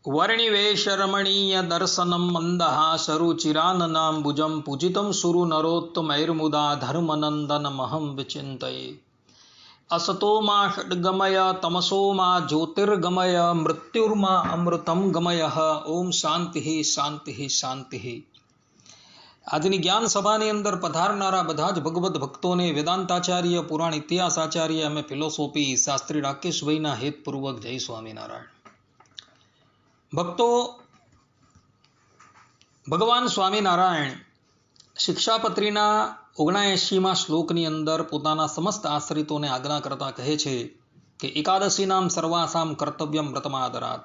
वर्णिवेशरमणीय दर्शनं मन्दहासरुचिराननाम्बुजं पूजितं सुरनरोत्तमैर्मुदा धर्मनन्दनमहं विचिन्तये। असतो मा षड्गमय तमसो मा ज्योतिर्गमय मृत्युर्मा अमृतं गमयः। ओम शांति शांति शांति। આજની જ્ઞાન સભાની અંદર પધારનારા બધા જ ભગવદ્ ભક્તોને વેદાંતાચાર્ય, પુરાણ ઇતિહાસાચાર્ય અને ફિલોસોફી શાસ્ત્રી રાકેશભાઈના હેતપૂર્વક જય સ્વામિનારાયણ. ભક્તો, ભગવાન સ્વામિનારાયણ શિક્ષાપત્રીના 79માં શ્લોકની અંદર પોતાના સમસ્ત આશ્રિતોને આજ્ઞા કરતા કહે છે કે એકાદશી નામ સર્વાસામ કર્તવ્યમ વ્રતમાદરાત,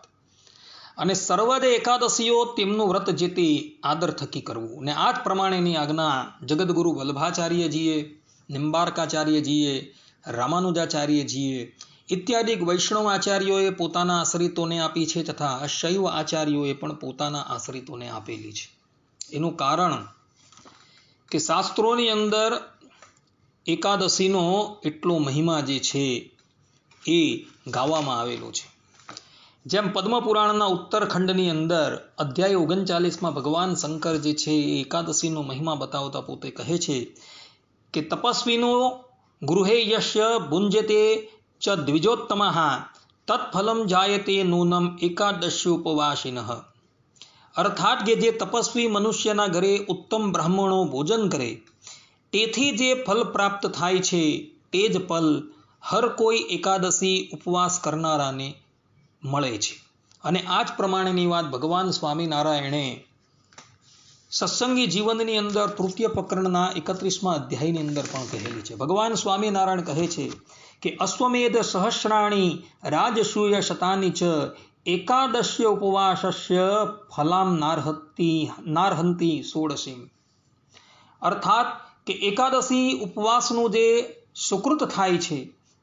અને સર્વદે એકાદશીઓ તેમનું વ્રત જેતી આદર થકી કરવું. ને આ જ પ્રમાણેની આજ્ઞા જગદગુરુ વલ્લભાચાર્યજીએ, નિંબાર્કાચાર્યજીએ, રામાનુજાચાર્યજીએ ઇત્યાદિ વૈષ્ણવ આચાર્યોએ પોતાના આશ્રિતોને આપી છે, તથા શૈવ આચાર્યોએ પણ પોતાના આશ્રિતોને આપેલી છે. એનું કારણ કે શાસ્ત્રોની અંદર એકાદશીનો એટલો મહિમા જે છે એ ગાવામાં આવેલો છે. જેમ પદ્મપુરાણના ઉત્તરખંડની અંદર અધ્યાય 39માં ભગવાન શંકર જે છે એ એકાદશીનો મહિમા બતાવતા પોતે કહે છે કે તપસ્વીનો ગૃહે યશ્ય ભુંજતે ચ દ્વિજોત્તમઃ તત્ફલમ જાયતે નૂનમ એકાદશ્યોપવાસિનઃ. અર્થાત કે જે તપસ્વી મનુષ્યના ઘરે ઉત્તમ બ્રાહ્મણો ભોજન કરે તેથી જે ફલ પ્રાપ્ત થાય છે તે જ ફલ હર કોઈ એકાદશી ઉપવાસ કરનારાને મળે છે. અને આ જ પ્રમાણેની વાત ભગવાન સ્વામિનારાયણે સત્સંગી જીવનની અંદર તૃતીય પ્રકરણના 31મા અધ્યાયની અંદર પણ કહેલી છે. ભગવાન સ્વામિનારાયણ કહે છે કે અશ્વમેધ સહસ્રાણી રાજસૂય શતાની ચ એકાદશ્ય ઉપવાસસ્ય ફલામ નારહંતી ષોડશીમ. અર્થાત કે એકાદશી ઉપવાસનું જે સુકૃત થાય છે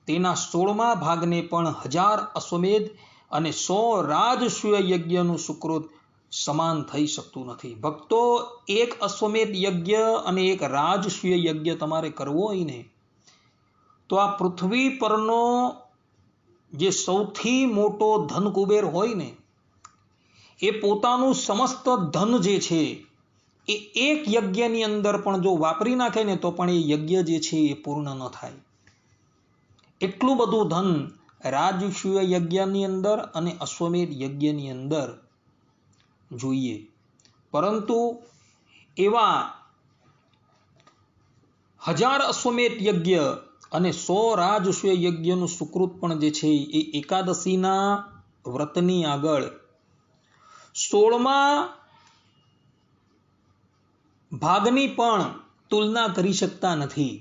તેના 16મા ભાગને પણ 1000 અશ્વમેધ અને 100 રાજસૂય યજ્ઞનું સુકૃત સમાન થઈ શકતું નથી. ભક્તો, એક અશ્વમેધ યજ્ઞ અને એક રાજસૂય યજ્ઞ તમારે કરવો હોય ને તો આ પૃથ્વી પરનો જે સૌથી મોટો ધન કુબેર હોય ને એ પોતાનું સમસ્ત ધન જે છે એ એક યજ્ઞની અંદર પણ જો વાપરી નાખે ને તો પણ એ યજ્ઞ જે છે એ પૂર્ણ ન થાય. એટલું બધું ધન રાજસૂય યજ્ઞની અંદર અને અશ્વમેધ યજ્ઞની અંદર જોઈએ. પરંતુ એવા 1000 અશ્વમેધ યજ્ઞ અને 100 રાજસૂય યજ્ઞનું સુકૃત પણ જે છે એ એકાદશીના વ્રતની આગળ 16મા ભાગની પણ તુલના કરી શકતા નથી.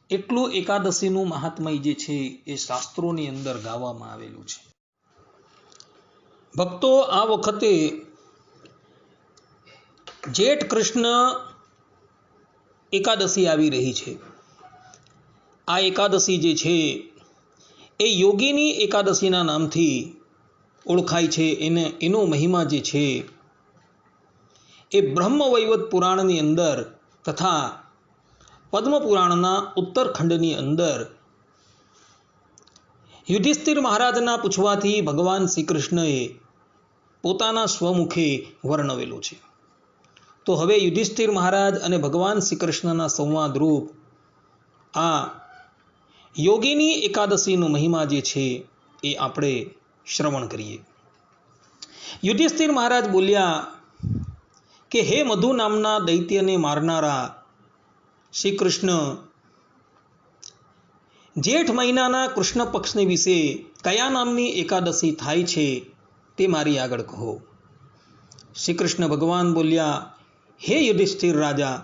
એટલું એકાદશીનું મહાત્મય જે છે એ શાસ્ત્રોની અંદર ગાવામાં આવેલું છે. ભક્તો, આ વખતે જેઠ કૃષ્ણ એકાદશી આવી રહી છે. આ એકાદશી જે છે એ યોગીની એકાદશીના નામથી ઓળખાય છે. એનો મહિમા જે છે એ બ્રહ્મવૈવત પુરાણની અંદર તથા પદ્મપુરાણના ઉત્તરખંડની અંદર યુધિષ્ઠિર મહારાજના પૂછવાથી ભગવાન શ્રી કૃષ્ણએ પોતાના સ્વમુખે વર્ણવેલું છે. તો હવે યુધિષ્ઠિર મહારાજ અને ભગવાન શ્રી કૃષ્ણના સંવાદ રૂપ આ યોગીની એકાદશીનો મહિમા જે છે એ આપણે શ્રવણ કરીએ. યુધિષ્ઠિર મહારાજ બોલ્યા કે હે મધુ નામના દૈત્યને મારનારા શ્રી કૃષ્ણ, જેઠ મહિનાના કૃષ્ણ પક્ષની વિશે કયા નામની એકાદશી થાય છે તે મારી આગળ કહો. શ્રી કૃષ્ણ ભગવાન બોલ્યા, હે યુધિષ્ઠિર રાજા,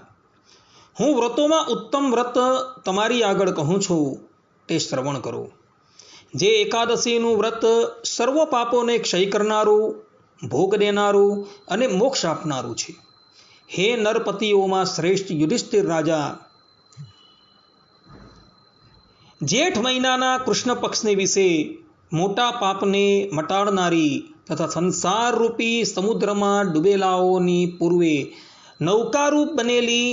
હું વ્રતોમાં ઉત્તમ વ્રત તમારી આગળ કહું છું તે શ્રવણ કરો. જે એકાદશીનું વ્રત સર્વ પાપોને ક્ષય કરનારું, ભોગ દેનારું અને મોક્ષ આપનારું છે. હે નરપતિઓમાં શ્રેષ્ઠ યુધિષ્ઠિર રાજા, જેઠ મહિનાના કૃષ્ણ પક્ષને વિશે મોટા પાપને મટાડનારી તથા સંસારરૂપી સમુદ્રમાં ડૂબેલાઓની પૂર્વે નૌકારૂપ બનેલી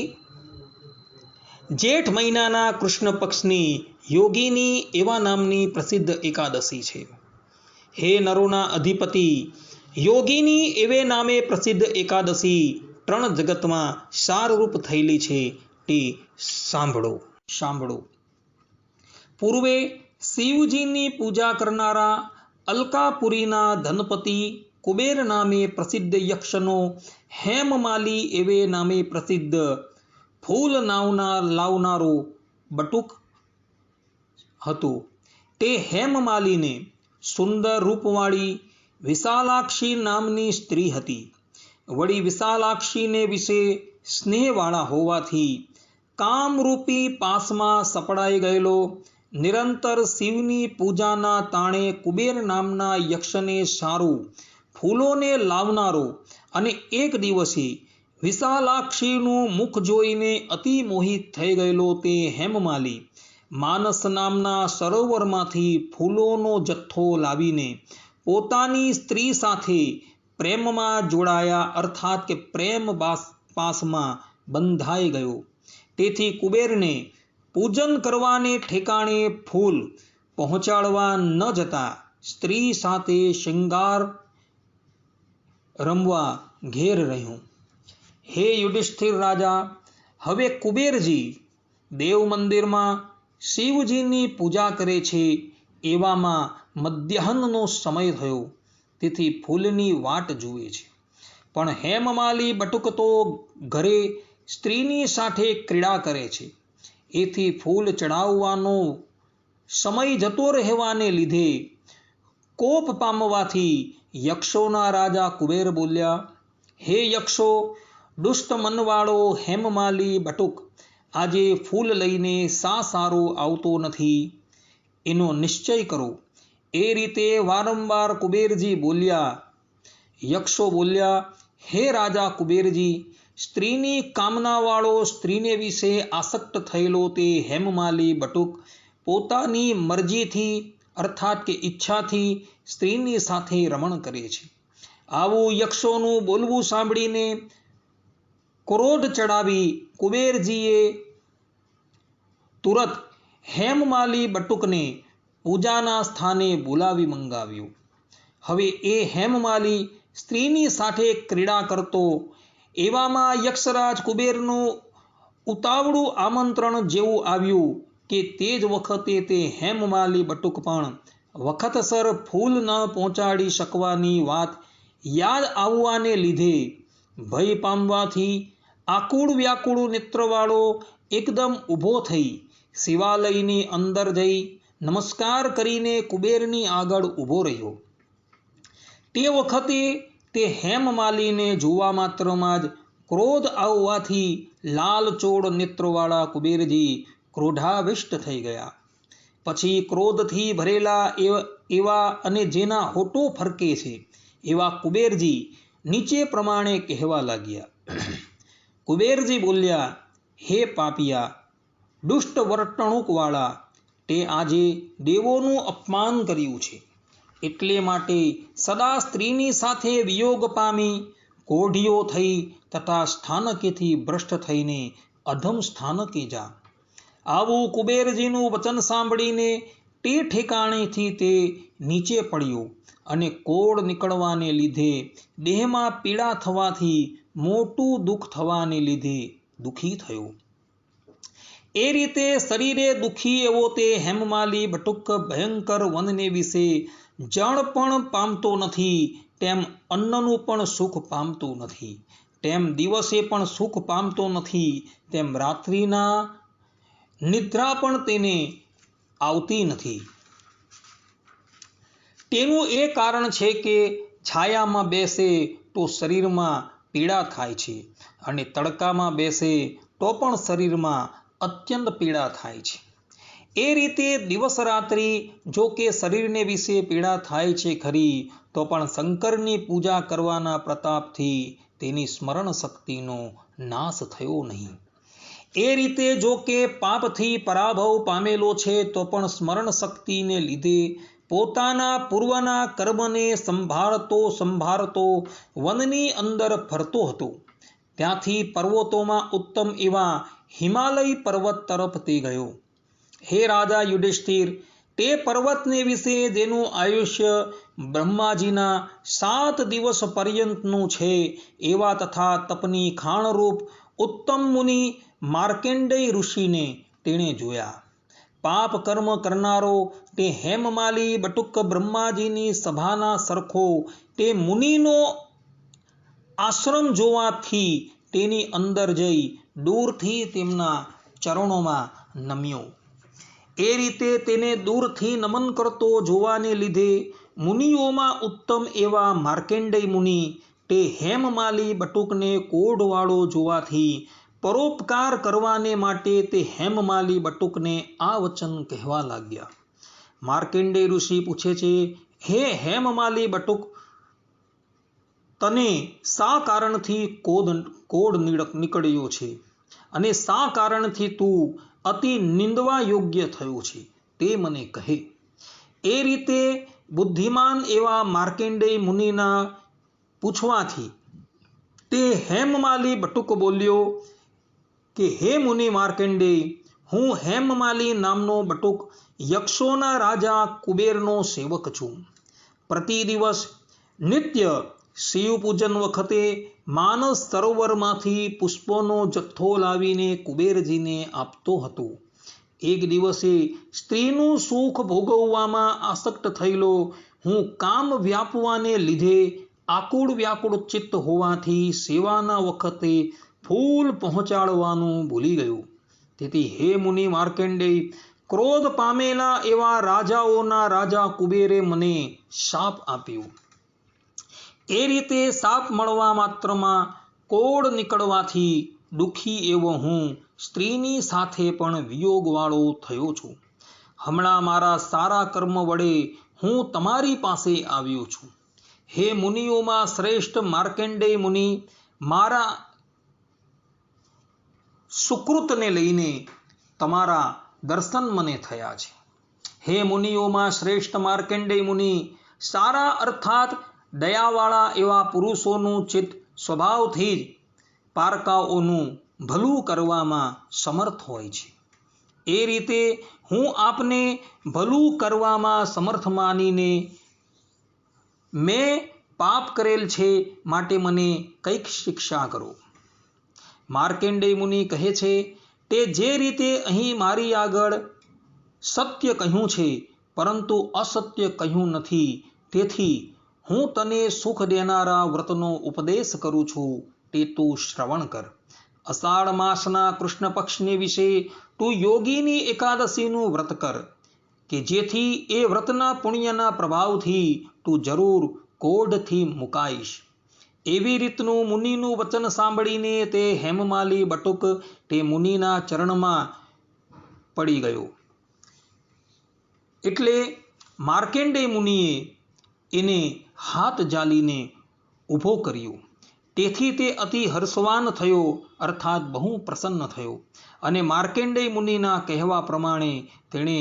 જેઠ મહિનાના કૃષ્ણ પક્ષની યોગીની એવા નામની પ્રસિદ્ધ એકાદશી છે. હે નરોના અધિપતિ યોગીની એવે નામે પ્રસિદ્ધ એકાદશી 3 જગતમાં સારરૂપ થયેલી છે તે સાંભળો. પૂર્વે શિવજીની પૂજા કરનારા અલકાપુરીના ધનપતિ કુબેર નામે પ્રસિદ્ધ યક્ષનો હેમમાલી એવે નામે પ્રસિદ્ધ ફૂલ લાવનારો બટુક હતો. તે હેમમાલીને સુંદર રૂપવાળી વિશાલાક્ષી નામની સ્ત્રી હતી. વળી વિશાલાક્ષીને વિશે સ્નેહવાળા હોવાથી કામરૂપી પાસમાં સપડાઈ ગયેલો નિરંતર શિવની પૂજાના તાણે કુબેર નામના યક્ષને સારું ફૂલોને લાવનારો અને એક દિવસે વિશાલાક્ષીનું મુખ જોઈને અતિ મોહિત થઈ ગયેલો તે હેમમાલી માનસ નામના સરોવરમાંથી ફૂલોનો જથ્થો લાવીને પોતાની સ્ત્રી સાથે પ્રેમમાં જોડાયા, અર્થાત કે પ્રેમ પાસમાં બંધાઈ ગયો. તેથી કુબેરને પૂજન કરવાને ઠેકાણે ફૂલ પહોંચાડવા ન જતા સ્ત્રી સાથે શૃંગાર રમવા ઘેર રહ્યો. હે યુધિષ્ઠિર રાજા, હવે કુબેરજી દેવ મંદિરમાં શિવજીની પૂજા કરે છે. એવામાં મધ્યાહનનો સમય થયો, તેથી ફૂલની વાટ જુએ છે. પણ હેમમાલી બટુક તો ઘરે સ્ત્રીની સાથે ક્રીડા કરે છે. એથી ફૂલ ચડાવવાનો સમય જતો રહેવાને લીધે કોપ પામવાથી યક્ષોના રાજા કુબેર બોલ્યા, હે યક્ષો, દુષ્ટ મનવાળો હેમમાલી બટુક આજે ફૂલ લઈને શા સારો આવતો નથી, એનો નિશ્ચય કરો. એ રીતે વારંવાર કુબેરજી બોલ્યા. યક્ષો બોલ્યા, હે રાજા કુબેરજી, સ્ત્રીની કામનાવાળો, સ્ત્રીને વિશે આસક્ત થયેલો તે હેમમાલી બટુક પોતાની મરજીથી અર્થાત કે ઈચ્છાથી સ્ત્રીની સાથે રમણ કરે છે. આવું યક્ષોનું બોલવું સાંભળીને ક્રોધ ચડાવી કુબેરજીએ તુરત હેમમાલી બટુકને પૂજાના સ્થાને બોલાવી મંગાવ્યું. હવે એ હેમમાલી સ્ત્રીની સાથે ક્રીડા કરતો. એવામાં યક્ષરાજ કુબેરનું ઉતાવળું આમંત્રણ જેવું આવ્યું કે તે જ વખતે તે હેમમાલી બટુક પણ વખતસર ફૂલ ન પહોંચાડી શકવાની વાત યાદ આવવાને લીધે ભય પામવાથી આકુળ વ્યાકુળ નેત્રવાળો એકદમ ઊભો થઈ શિવાલયની અંદર જઈ નમસ્કાર કરીને કુબેરની આગળ ઊભો રહ્યો. તે વખતે તે હેમમાલીને જોવા માત્રમાં જ ક્રોધ આવવાથી લાલચોળ નેત્રવાળા કુબેરજી ક્રોધાવિષ્ટ થઈ ગયા. પછી ક્રોધથી ભરેલા એવા અને જેના હોઠો ફરકે છે એવા કુબેરજી નીચે પ્રમાણે કહેવા લાગ્યા. કુબેરજી બોલ્યા, હે પાપિયા, દુષ્ટ વર્તણૂકવાળા, તે આજે દેવોનું અપમાન કર્યું છે. એટલે માટે સદા સ્ત્રીની સાથે વિયોગ પામી કોઢિયો થઈ તથા સ્થાનકેથી ભ્રષ્ટ થઈને અધમ સ્થાનકે જા. આવું કુબેરજીનું વચન સાંભળીને તે ઠેકાણેથી તે નીચે પડ્યો અને કોળ નીકળવાને લીધે દેહમાં પીડા થવાથી મોટું દુઃખ થવાને લીધે દુઃખી થયો. એ રીતે શરીરે દુઃખી એવો તે હેમમાલી બટુક ભયંકર વનને વિશે જળ પણ પામતો નથી, તેમ અન્નનું પણ સુખ પામતો નથી, તેમ દિવસે પણ સુખ પામતો નથી, તેમ રાત્રિના નિદ્રા પણ તેને આવતી નથી. તેનું એ કારણ છે કે છાયામાં બેસે તો શરીરમાં પીડા થાય છે અને તડકામાં બેસે તો પણ શરીરમાં અત્યંત પીડા થાય છે. એ રીતે દિવસ રાત્રિ જો કે શરીરને વિશે પીડા થાય છે ખરી, તો પણ શંકરની પૂજા કરવાના પ્રતાપથી તેની સ્મરણ શક્તિનો નાશ થયો નહીં. એ રીતે જો કે પાપથી પરાભવ પામેલો છે તો પણ સ્મરણ શક્તિને લીધે પોતાના પૂર્વના કર્મને સંભાળતો વનની અંદર ફરતો હતો. ત્યાંથી પર્વતોમાં ઉત્તમ એવા હિમાલય પર્વત તરફ તે ગયો. હે રાજા યુધિષ્ઠિર, તે પર્વતને વિશે જેનું આયુષ્ય બ્રહ્માજીના 7 દિવસ પર્યંતનું છે એવા તથા તપની ખાણરૂપ ઉત્તમ મુનિ માર્કેન્ડેય ઋષિને તેણે જોયા. પાપ કર્મ કરનારો તે હેમમાલી બટુક બ્રહ્માજીની સભાના સરખો તે મુનિનો આશ્રમ જોવાથી તેની અંદર જઈ દૂરથી તેમના ચરણોમાં નમ્યો. એ રીતે તેને દૂરથી નમન કરતો જોવાને લીધે મુનિઓમાં ઉત્તમ એવા માર્કેન્ડેય મુનિ તે હેમમાલી બટુકને કોઢવાળો જોવાથી પરોપકાર કરવાને માટે તે હેમમાલી બટુકને આ વચન કહેવા લાગ્યા. માર્કેન્ડેય ઋષિ પૂછે છે, હે હેમમાલી બટુક, તને શા કારણથી કોઢ નીકળ્યો છે અને શા કારણથી તું અતિ નિંદવા યોગ્ય થયો છે તે મને કહે. એ રીતે બુદ્ધિમાન એવા માર્કેન્ડેય મુનિના પૂછવાથી તે હેમમાલી બટુક બોલ્યો કે હે મુનિ માર્કેન્ડેય, હું હેમમાલી નામનો બટુક યક્ષોના રાજા કુબેરનો સેવક છું. પ્રતિ દિવસ નિત્ય શિવ પૂજન વખતે માનસ સરોવરમાંથી પુષ્પોનો જથ્થો લાવીને કુબેરજીને આપતો હતો. એક દિવસે સ્ત્રીનું સુખ ભોગવવામાં આસક્ત થયેલો હું કામ વ્યાપવાને લીધે આકુળ વ્યાકુળ ચિત્ત હોવાથી સેવાના વખતે ફૂલ પહોંચાડવાનું ભૂલી ગયો. તેથી હે મુનિ માર્કેન્ડેય, ક્રોધ પામેલા એવા રાજાઓના રાજા કુબેરે મને શાપ આપ્યો. એ રીતે શાપ મળવા માત્રમાં કોઢ નીકળવાથી દુઃખી એવો હું સ્ત્રીની સાથે પણ વિયોગવાળો થયો છું. હમણાં મારા સારા કર્મ વડે હું તમારી પાસે આવ્યો છું. હે મુનિઓમાં શ્રેષ્ઠ માર્કેન્ડેય મુનિ, મારા સુકૃતને લઈને તમારા દર્શન મને થયા છે. હે મુનિઓમાં શ્રેષ્ઠ માર્કેન્ડેય મુનિ, સારા અર્થાત દયાવાળા એવા પુરુષોનું ચિત્ત સ્વભાવથી જ પારકાઓનું ભલું કરવામાં સમર્થ હોય છે. એ રીતે હું આપને ભલું કરવામાં સમર્થ માનીને મેં પાપ કરેલ છે માટે મને કંઈક શિક્ષા કરો. માર્કેન્ડેય મુનિ કહે છે, તે જે રીતે અહીં મારી આગળ સત્ય કહ્યું છે પરંતુ અસત્ય કહ્યું નથી, તેથી હું તને સુખ દેનારા વ્રતનો ઉપદેશ કરું છું, તે તું શ્રવણ કર. અષાઢ માસના કૃષ્ણ પક્ષને વિશે તું યોગીની એકાદશીનું વ્રત કર કે જેથી એ વ્રતના પુણ્યના પ્રભાવથી તું જરૂર કોઢથી મુકાઈશ. એવી રીતનું મુનિનું વચન સાંભળીને તે હેમમાલી બટુક તે મુનિના ચરણમાં પડી ગયો. એટલે માર્કેન્ડેય મુનિએ એને હાથ ઝાલીને ઊભો કર્યો. તેથી તે અતિ હર્ષવાન થયો, અર્થાત બહુ પ્રસન્ન થયો અને માર્કેન્ડેય મુનિના કહેવા પ્રમાણે તેણે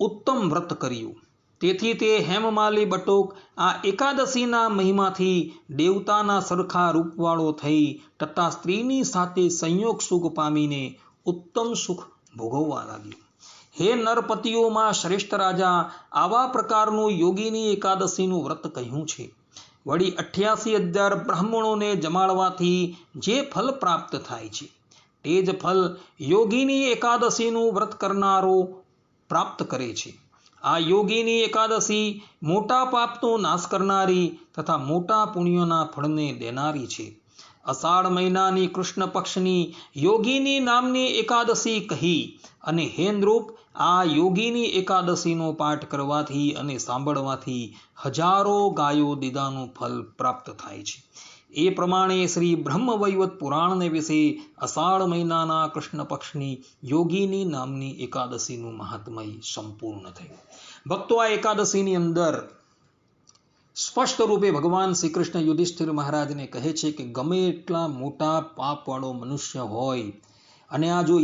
ઉત્તમ વ્રત કર્યું. તેથી તે હેમમાલી બટુક આ એકાદશીના મહિમાથી દેવતાના સરખા રૂપવાળો થઈ તથા સ્ત્રીની સાથે સંયોગ સુખ પામીને ઉત્તમ સુખ ભોગવવા લાગ્યો. હે નરપતિઓમાં શ્રેષ્ઠ રાજા, આવા પ્રકારનું યોગીની એકાદશીનું વ્રત કહ્યું છે. વળી 88,000 બ્રાહ્મણોને જમાડવાથી જે ફલ પ્રાપ્ત થાય છે તે જ ફલ યોગીની એકાદશીનું વ્રત કરનારો પ્રાપ્ત કરે છે. આ યોગીની એકાદશી મોટા પાપનો નાશ કરનારી તથા મોટા પુણ્યોના ફળને દેનારી છે. અષાઢ મહિનાની કૃષ્ણ પક્ષની યોગીની નામની એકાદશી કહી અને હે નૃપ, આ યોગીની એકાદશીનો પાઠ કરવાથી અને સાંભળવાથી હજારો ગાયો દીદાનું ફલ પ્રાપ્ત થાય છે. એ પ્રમાણે શ્રી બ્રહ્મવૈવત પુરાણને વિશે અષાઢ મહિનાના કૃષ્ણ પક્ષની યોગીની નામની એકાદશીનું મહાત્મય સંપૂર્ણ થયું. ભક્તો, આ એકાદશીની અંદર સ્પષ્ટ રૂપે ભગવાન શ્રી કૃષ્ણ યુધિષ્ઠિર મહારાજને કહે છે કે ગમે એટલા મોટા પાપવાળો મનુષ્ય હોય અને આ જો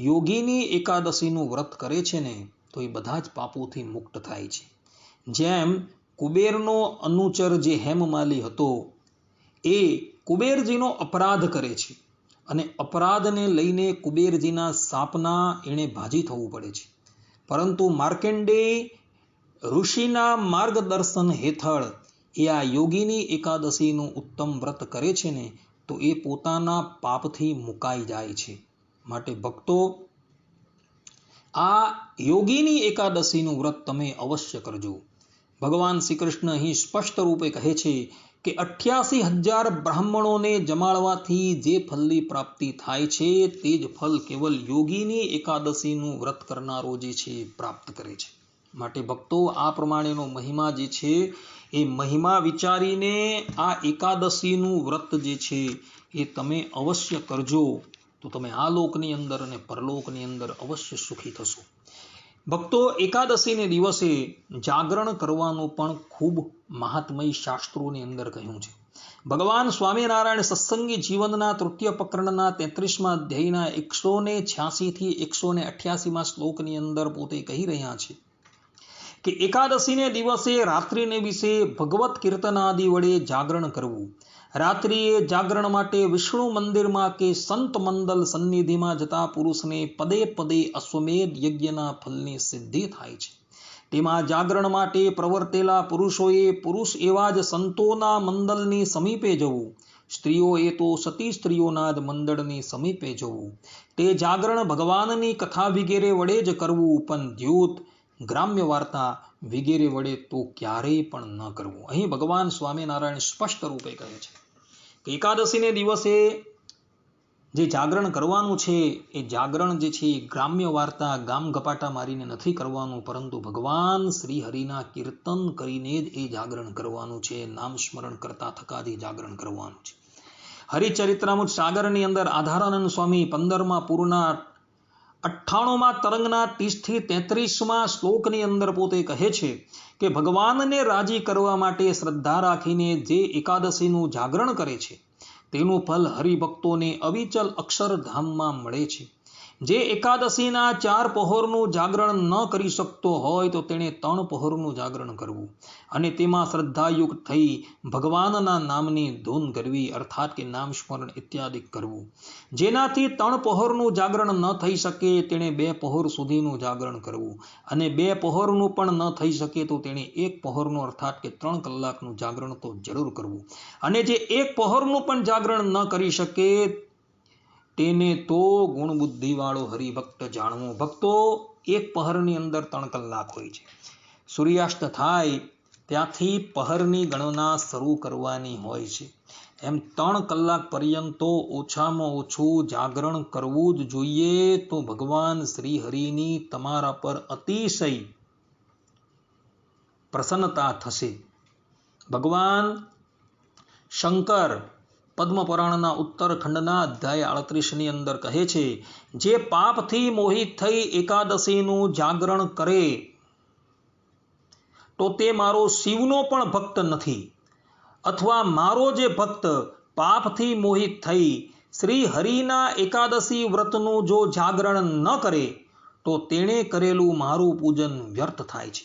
યોગીની એકાદશીનું વ્રત કરે છે ને તો એ બધા જ પાપોથી મુક્ત થાય છે. જેમ કુબેરનો અનુચર જે હેમમાલી હતો એ કુબેરજીનો અપરાધ કરે છે અને અપરાધને લઈને કુબેરજીના શાપના એણે ભાજી થવું પડે છે. પરંતુ માર્કંડેય ઋષિના માર્ગદર્શન હેઠળ એ આ યોગીની એકાદશીનું ઉત્તમ વ્રત કરે છે ને તો એ પોતાના પાપથી મુકાઈ જાય છે. માટે ભક્તો, આ યોગીની એકાદશીનું વ્રત તમે અવશ્ય કરજો. ભગવાન શ્રી કૃષ્ણ અહીં સ્પષ્ટ રૂપે કહે છે કે 88,000 બ્રાહ્મણોને જમાડવાથી જે ફલની પ્રાપ્તિ થાય છે તે જ ફલ કેવલ યોગીની એકાદશીનું વ્રત કરનારો જે છે પ્રાપ્ત કરે છે. માટે ભક્તો, આ પ્રમાણેનો મહિમા જે છે એ મહિમા વિચારીને આ એકાદશીનું વ્રત જે છે એ તમે અવશ્ય કરજો, તો તમે આ લોકની અંદર અને પરલોકની અંદર અવશ્ય સુખી થશો. ભક્તો, એકાદશીને દિવસે જાગરણ કરવાનું પણ ખૂબ મહાત્મય શાસ્ત્રોની અંદર કહ્યું છે. ભગવાન સ્વામિનારાયણ સત્સંગી જીવનના તૃતીય પ્રકરણના 33મા અધ્યાયના 186 થી 188મા શ્લોકની અંદર પોતે કહી રહ્યા છે કે એકાદશીને દિવસે રાત્રિને વિશે ભગવત કીર્તન આદિ વડે જાગરણ કરવું. રાત્રિએ જાગરણ માટે વિષ્ણુ મંદિરમાં કે સંત મંડલ સન્નિધિમાં જતા પુરુષને પદે પદે અશ્વમેધ યજ્ઞના ફલની સિદ્ધિ થાય છે. તેમાં જાગરણ માટે પ્રવર્તેલા પુરુષોએ પુરુષ એવા જ સંતોના મંડળની સમીપે જવું, સ્ત્રીઓએ તો સતી સ્ત્રીઓના જ મંડળની સમીપે જવું. તે જાગરણ ભગવાનની કથા વગેરે વડે જ કરવું, પણ દ્યોત, ગ્રામ્ય વાર્તા વગેરે વડે તો ક્યારેય પણ ન કરવું. અહીં ભગવાન સ્વામિનારાયણ સ્પષ્ટ રૂપે કહે છે કે એકાદશીને દિવસે જે જાગરણ કરવાનું છે એ જાગરણ જે છે એ ગ્રામ્ય વાર્તા, ગામ ગપાટા મારીને નથી કરવાનું, પરંતુ ભગવાન શ્રી હરિના કીર્તન કરીને જ એ જાગરણ કરવાનું છે. નામ સ્મરણ કરતા થકાથી જાગરણ કરવાનું છે. હરિચરિત્રામૃત સાગરની અંદર આધારાનંદ સ્વામી 15મા પૂરના 98મા તરંગના 30 થી 33મા શ્લોકની અંદર પોતે કહે છે કે ભગવાનને રાજી કરવા માટે શ્રદ્ધા રાખીને જે એકાદશીનું જાગરણ કરે છે તેનું ફલ હરિભક્તોને અવિચલ અક્ષરધામમાં મળે છે. જે એકાદશીના 4 પહોરનું જાગરણ ન કરી શકતો હોય તો તેણે 3 પહોરનું જાગરણ કરવું અને તેમાં શ્રદ્ધાયુક્ત થઈ ભગવાનના નામની ધૂન કરવી, અર્થાત કે નામ સ્મરણ ઇત્યાદિ કરવું. જેનાથી 3 પહોરનું જાગરણ ન થઈ શકે તેણે 2 પહોર સુધીનું જાગરણ કરવું, અને 2 પહોરનું પણ ન થઈ શકે તો તેણે 1 પહોરનું અર્થાત કે 3 કલાકનું જાગરણ તો જરૂર કરવું. અને જે 1 પહોરનું પણ જાગરણ ન કરી શકે તેને તો ગુણ બુદ્ધિ વાળો હરિભક્ત જાણવો. ભક્તો, 1 પહરની અંદર 3 કલાક હોય છે. સૂર્યાસ્ત થાય ત્યાંથી પહરની ગણના શરૂ કરવાની હોય છે. એમ 3 કલાક પર્યંત ઓછામાં ઓછું જાગરણ કરવું જ જોઈએ. તો ભગવાન શ્રી હરિની તમારા પર અતિશય પ્રસન્નતા થશે. ભગવાન શંકર પદ્મપુરાણના ઉત્તરખંડના અધ્યાય 38ની અંદર કહે છે, જે પાપથી મોહિત થઈ એકાદશીનું જાગરણ કરે તો તે મારો શિવનો પણ ભક્ત નથી, અથવા મારો જે ભક્ત પાપથી મોહિત થઈ શ્રી હરિના એકાદશી વ્રતનું જો જાગરણ ન કરે તો તેણે કરેલું મારું પૂજન વ્યર્થ થાય છે.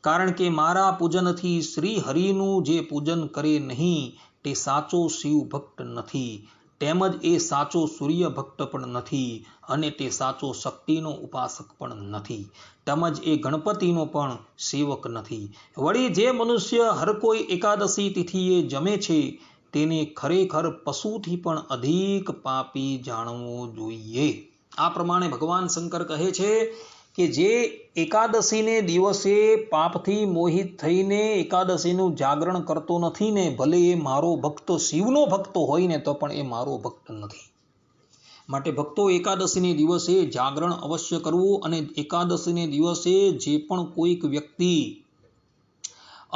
કારણ કે મારા પૂજનથી શ્રી હરિનું જે પૂજન કરે નહીં તે સાચો શિવ ભક્ત નથી, તેમજ એ સાચો સૂર્ય ભક્ત પણ નથી, અને તે સાચો શક્તિનો ઉપાસક પણ નથી, તેમજ એ ગણપતિનો પણ સેવક નથી. વળી જે મનુષ્ય હર કોઈ એકાદશી તિથિએ જમે છે તેને ખરેખર પશુથી પણ અધિક પાપી જાણવો જોઈએ. આ પ્રમાણે ભગવાન શંકર કહે છે કે જે એકાદશીને દિવસે પાપથી મોહિત થઈને એકાદશીનું જાગરણ કરતો નથી ને, ભલે એ મારો ભક્ત શિવનો ભક્ત હોય ને તો પણ એ મારો ભક્ત નથી. માટે ભક્તો, એકાદશીને દિવસે જાગરણ અવશ્ય કરવું. અને એકાદશીને દિવસે જે પણ કોઈક વ્યક્તિ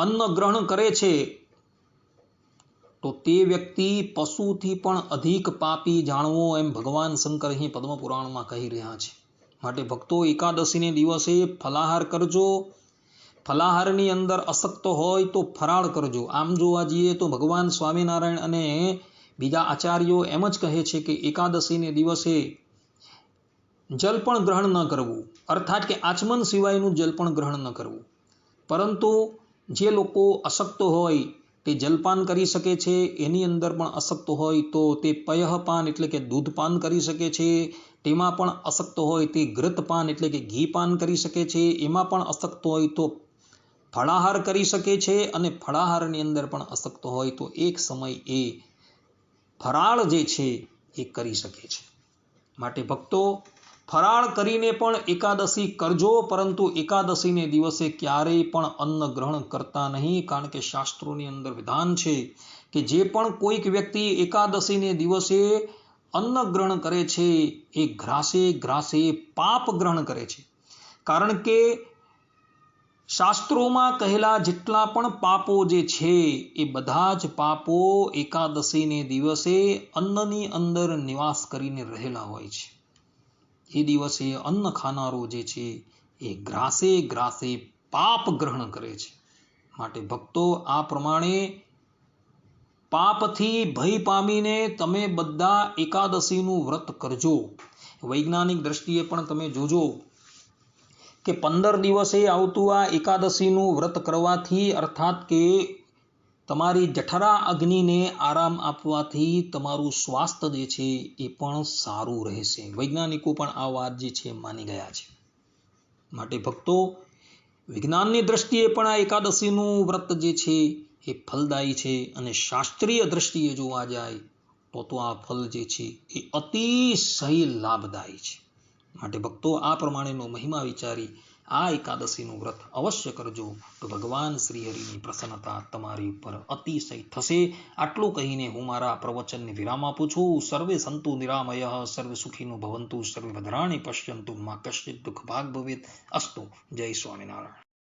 અન્ન ગ્રહણ કરે છે તો તે વ્યક્તિ પશુથી પણ અધિક પાપી જાણવો, એમ ભગવાન શંકર અહીં પદ્મપુરાણમાં કહી રહ્યા છે. માટે ભક્તો, એકાદશીને દિવસે ફલાહાર કરજો. ફલાહારની અંદર અશક્ત હોય તો ફરાળ કરજો. આમ જોવા જઈએ તો ભગવાન સ્વામિનારાયણ અને બીજા આચાર્યો એમ જ કહે છે કે એકાદશીને દિવસે જલ પણ ગ્રહણ ન કરવું, અર્થાત કે આચમન સિવાયનું જલ પણ ગ્રહણ ન કરવું. પરંતુ જે લોકો અશક્ત હોય તે જલપાન કરી શકે છે, એની અંદર પણ અશક્ત હોય તો તે પયઃપાન એટલે કે દૂધપાન કરી શકે છે, તેમાં પણ અશક્ત હોય તે ઘૃતપાન એટલે કે ઘીપાન કરી શકે છે, એમાં પણ અશક્ત હોય તો ફળાહાર કરી શકે છે, અને ફળાહારની અંદર પણ અશક્ત હોય તો એક સમય એ ફરાળ જે છે એ કરી શકે છે. માટે ભક્તો, ફરાળ કરીને પણ એકાદશી કરજો, પરંતુ એકાદશીને દિવસે ક્યારેય પણ અન્ન ગ્રહણ કરતા નહીં, કારણ કે શાસ્ત્રોની અંદર વિધાન છે કે જે પણ કોઈક વ્યક્તિ એકાદશીને દિવસે અન્ન ગ્રહણ કરે છે એ ગ્રાસે ગ્રાસે પાપ ગ્રહણ કરે છે. કારણ કે શાસ્ત્રોમાં કહેલા જેટલા પણ પાપો જે છે એ બધા જ પાપો એકાદશીને દિવસે અન્નની અંદર નિવાસ કરીને રહેલા હોય છે. એ દિવસે અન્ન ખાનારો જે છે એ ગ્રાસે ગ્રાસે પાપ ગ્રહણ કરે છે. માટે ભક્તો, આ પ્રમાણે પાપથી ભય પામીને તમે બધા એકાદશીનું વ્રત કરજો. વૈજ્ઞાનિક દ્રષ્ટિએ પણ તમે જોજો કે 15 દિવસે આવતું આ એકાદશીનું વ્રત કરવાથી, અર્થાત કે તમારી જઠરા અગ્નિને આરામ આપવાથી તમારું સ્વાસ્થ્ય જે છે એ પણ સારું રહેશે. વૈજ્ઞાનિકો પણ આ વાત જે છે માની ગયા છે. માટે ભક્તો, વિજ્ઞાનની દ્રષ્ટિએ પણ આ એકાદશીનું વ્રત જે છે એ ફલદાયી છે, અને શાસ્ત્રીય દ્રષ્ટિએ જોવા જાય તો આ ફલ જે છે એ અતિશય લાભદાયી છે. માટે ભક્તો, આ પ્રમાણેનો મહિમા વિચારી આ એકાદશીનું વ્રત અવશ્ય કરજો, તો ભગવાન શ્રી હરિની પ્રસન્નતા તમારી ઉપર અતિશય થશે. આટલું કહીને હું મારા પ્રવચનને વિરામ આપું છું. સર્વે સંતુ નિરામયઃ, સર્વે સુખીનો ભવંતુ, સર્વે ભદ્રાણિ પશ્યન્તુ, મા કશ્ચિત દુઃખ ભાગ ભવેત. અસ્તુ. જય સ્વામિનારાયણ.